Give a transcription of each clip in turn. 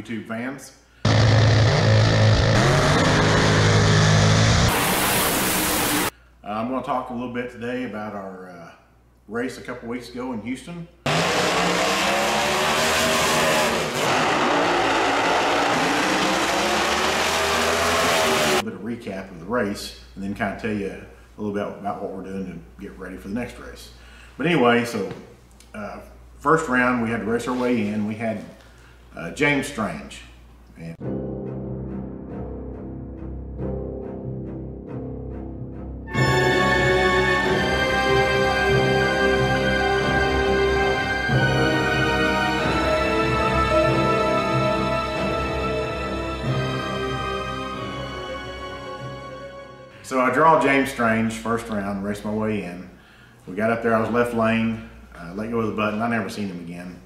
YouTube fans. I'm going to talk a little bit today about our race a couple weeks ago in Houston. A little bit of recap of the race, and then kind of tell you a little bit about what we're doing to get ready for the next race. But anyway, so first round we had to race our way in. We had James Strange. And so I draw James Strange first round, race my way in. We got up there, I was left lane, let go of the button. I never seen him again.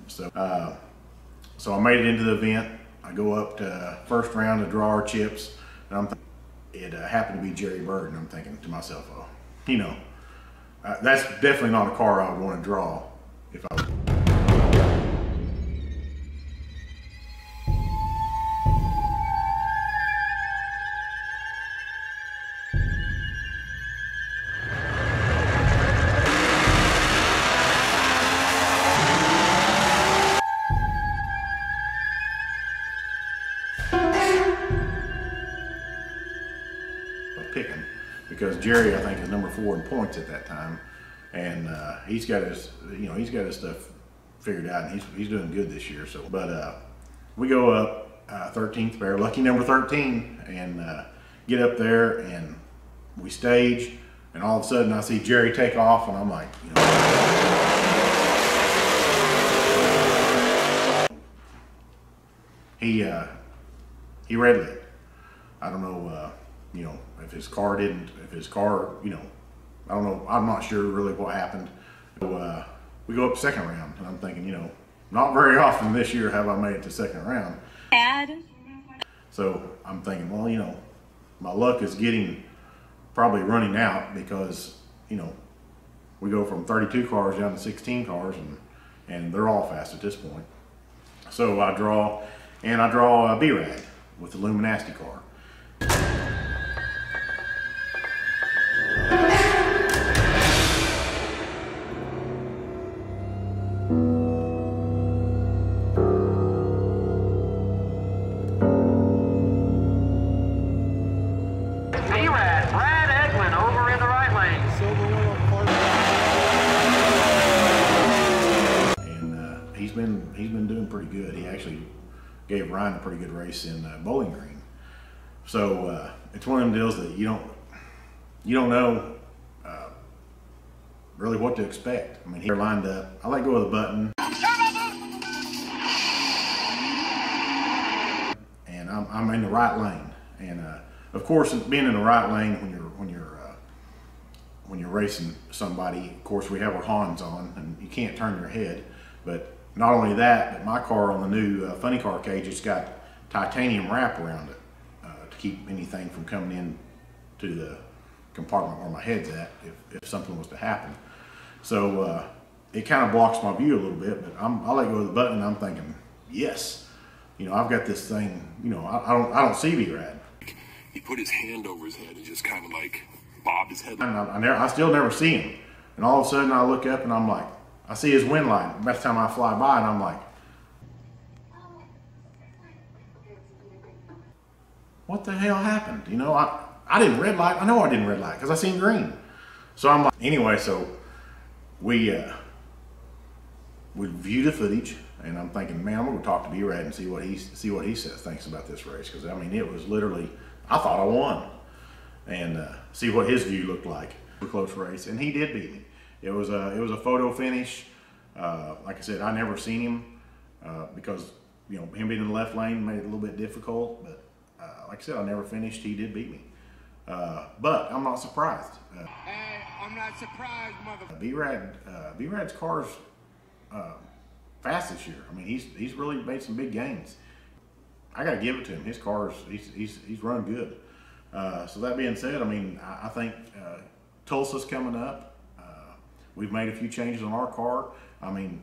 So I made it into the event. I go up to first round to draw our chips, and it happened to be Jerry Bird, and I'm thinking to myself, oh, you know, that's definitely not a car I would want to draw if I was. Picking, because Jerry, I think, is number 4 in points at that time, and he's got his stuff figured out, and he's doing good this year. So, but we go up 13th pair, lucky number 13, and get up there, and we stage, and all of a sudden I see Jerry take off, and I'm like, you know, he red lit. I don't know. You know, if his car, you know, I don't know, I'm not sure really what happened. So, we go up second round, and I'm thinking, you know, not very often this year have I made it to second round. So I'm thinking, well, you know, my luck is probably running out, because, you know, we go from 32 cars down to 16 cars, and they're all fast at this point. So I draw B-Rad with the Luminasty car. He's been doing pretty good. He actually gave Ryan a pretty good race in Bowling Green. So it's one of them deals that you don't know really what to expect. I mean, he lined up. I let go of the button, and I'm in the right lane. And of course, being in the right lane when you're racing somebody, of course, we have our Hans on, and you can't turn your head. But not only that, but my car on the new funny car cage, it's got titanium wrap around it to keep anything from coming in to the compartment where my head's at if something was to happen. So it kind of blocks my view a little bit, but I let go of the button, and I'm thinking, yes, you know, I've got this thing, you know, I don't see B-Rad. He put his hand over his head and just kind of like bobbed his head. I still never see him. And all of a sudden I look up, and I'm like, I see his wind light. By the time I fly by, and I'm like, what the hell happened? You know, I didn't red light. I know I didn't red light because I seen green. So I'm like, anyway, so we view the footage, and I'm thinking, man, I'm gonna go talk to B-Rad and see what he thinks about this race, because I mean, it was literally, I thought I won, and see what his view looked like. A close race, and he did beat me. It was a photo finish. Like I said, I never seen him because, you know, him being in the left lane made it a little bit difficult. But like I said, I never finished. He did beat me, but I'm not surprised. Hey, I'm not surprised, B-Rad's car's fast this year. I mean, he's really made some big gains. I got to give it to him. His car's he's run good. So that being said, I mean, I think Tulsa's coming up. We've made a few changes on our car. I mean,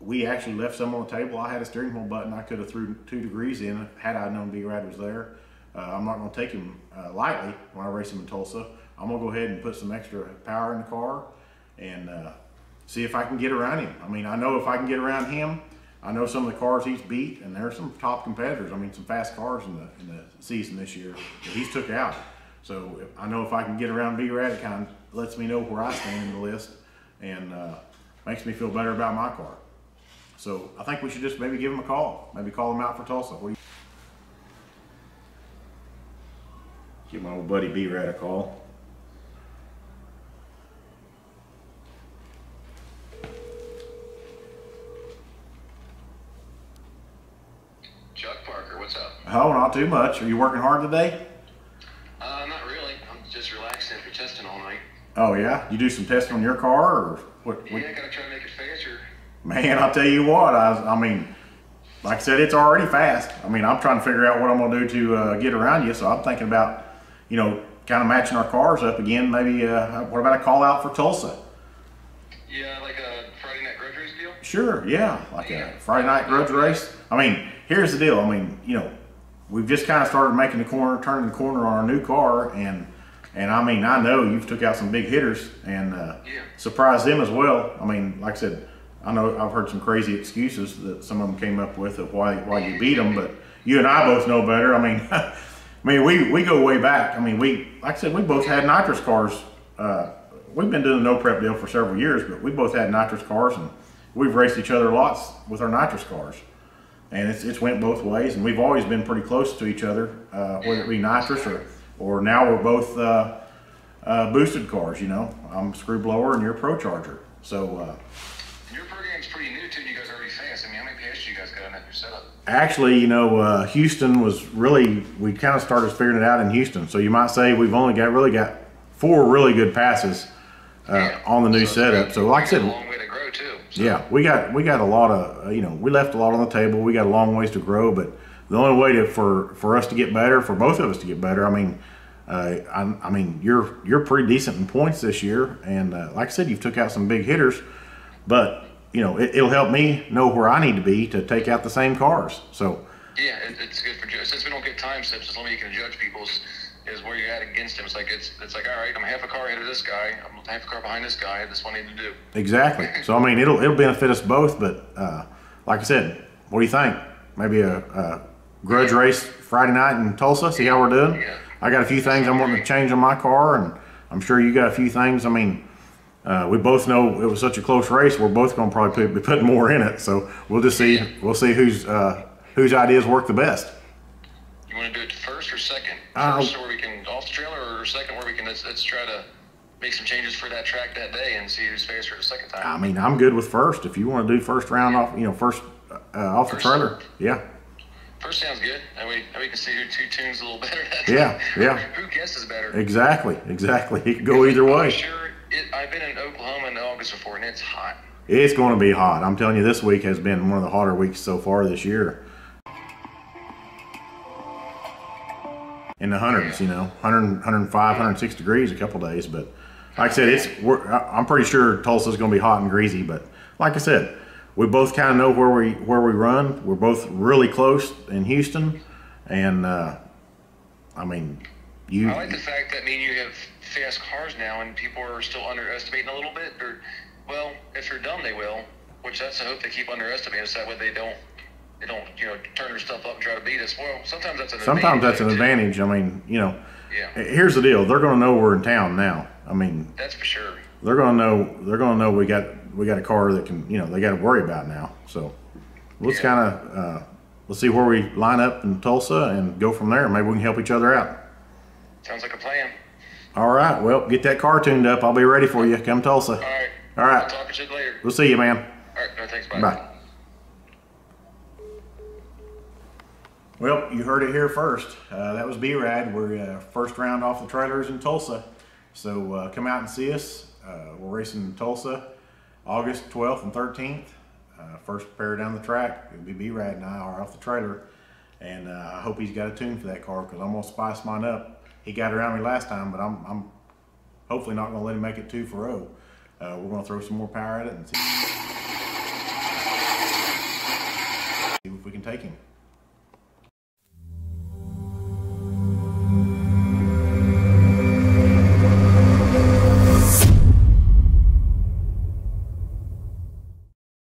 we actually left some on the table. I had a steering wheel button I could have threw 2 degrees in had I known B-Rad was there. I'm not going to take him lightly when I race him in Tulsa. I'm going to go ahead and put some extra power in the car and see if I can get around him. I mean, I know if I can get around him, I know some of the cars he's beat, and there are some top competitors. I mean, some fast cars in the season this year that he's took out. So I know if I can get around B-Rad, it kind of lets me know where I stand in the list and makes me feel better about my car. So I think we should just maybe give him a call. Maybe call him out for Tulsa. Give my old buddy B-Rad a call. Chuck Parker, what's up? Oh, not too much. Are you working hard today? Not really. I'm just relaxing after testing all night. Oh yeah? You do some testing on your car or what? Yeah, I gotta try to make it faster. Man, I'll tell you what, I mean, like I said, it's already fast. I mean, I'm trying to figure out what I'm gonna do to get around you, so I'm thinking about, you know, kind of matching our cars up again. Maybe, what about a call out for Tulsa? Yeah, like a Friday night grudge race deal? Sure, yeah, like a Friday night grudge race. I mean, here's the deal. I mean, you know, we've just kind of started making the corner, turning the corner on our new car, and I mean, I know you've took out some big hitters and surprised them as well. I mean, like I said, I know I've heard some crazy excuses that some of them came up with of why you beat them, but you and I both know better. I mean, we go way back. I mean, like I said, we both had nitrous cars. We've been doing the no prep deal for several years, but we both had nitrous cars, and we've raced each other lots with our nitrous cars. And it's went both ways, and we've always been pretty close to each other, whether it be nitrous or now we're both boosted cars. You know, I'm a screw blower and you're a Pro Charger. So your program's pretty new too. You guys are already fast. I mean, how many PS you guys got on that new setup? actually, you know, Houston was really, we kind of started figuring it out in Houston. So you might say we've only really got 4 really good passes on the new setup. So like I said, a long way to grow too. So. Yeah, we got a lot of, you know, we left a lot on the table. We got a long ways to grow, but the only way for us to get better, for both of us to get better, I mean, I mean, you're pretty decent in points this year, and like I said, you've took out some big hitters, but you know, it'll help me know where I need to be to take out the same cars. So yeah, it's good for since we don't get time steps. As long as you can judge people's is where you're at against him. It's like all right, I'm half a car ahead of this guy, I'm half a car behind this guy. This one I need to do exactly. So I mean, it'll benefit us both. But like I said, what do you think? Maybe a grudge race Friday night in Tulsa. See how we're doing. Yeah. I got a few things I'm wanting to change on my car, and I'm sure you got a few things. I mean, we both know it was such a close race. We're both going to probably be putting more in it. So we'll just see. We'll see whose ideas work the best. You want to do it first or second? First, where we can off the trailer, or second, where we can let's try to make some changes for that track that day and see who's faster the second time. I mean, I'm good with first. If you want to do first round off, you know, first off the trailer, yeah. First sounds good. And we can see who tunes a little better. Yeah. Who guesses better? Exactly. It could go either way. I'm sure. I've been in Oklahoma in August before, and it's hot. It's going to be hot. I'm telling you, this week has been one of the hotter weeks so far this year. In the hundreds, you know, 100, 105, 106 degrees a couple days. But like I said, I'm pretty sure Tulsa's going to be hot and greasy. But like I said, we both kind of know where we run. We're both really close in Houston, and I mean, I like the fact that me and you have fast cars now, and people are still underestimating a little bit. Or, well, if they're dumb, they will. Which that's I hope they keep underestimating us. That way they don't turn their stuff up and try to beat us. Well, sometimes that's an advantage. I mean, you know, yeah. Here's the deal. They're going to know we're in town now. I mean, that's for sure. They're going to know we got a car that can, you know, they got to worry about now. So let's let's see where we line up in Tulsa and go from there. Maybe we can help each other out. Sounds like a plan. All right. Well, get that car tuned up. I'll be ready for you. Come Tulsa. All right. I'll talk to you later. We'll see you, man. All right. No, thanks. Bye. Bye. Well, you heard it here first. That was B-Rad. We're first round off the trailers in Tulsa. So come out and see us. We're racing in Tulsa August 12th and 13th. First pair down the track. It'll be B-Rad and I are off the trailer. And I hope he's got a tune for that car, because I'm going to spice mine up. He got around me last time, but I'm hopefully not going to let him make it 2 for 0. We're going to throw some more power at it and see. we can take him.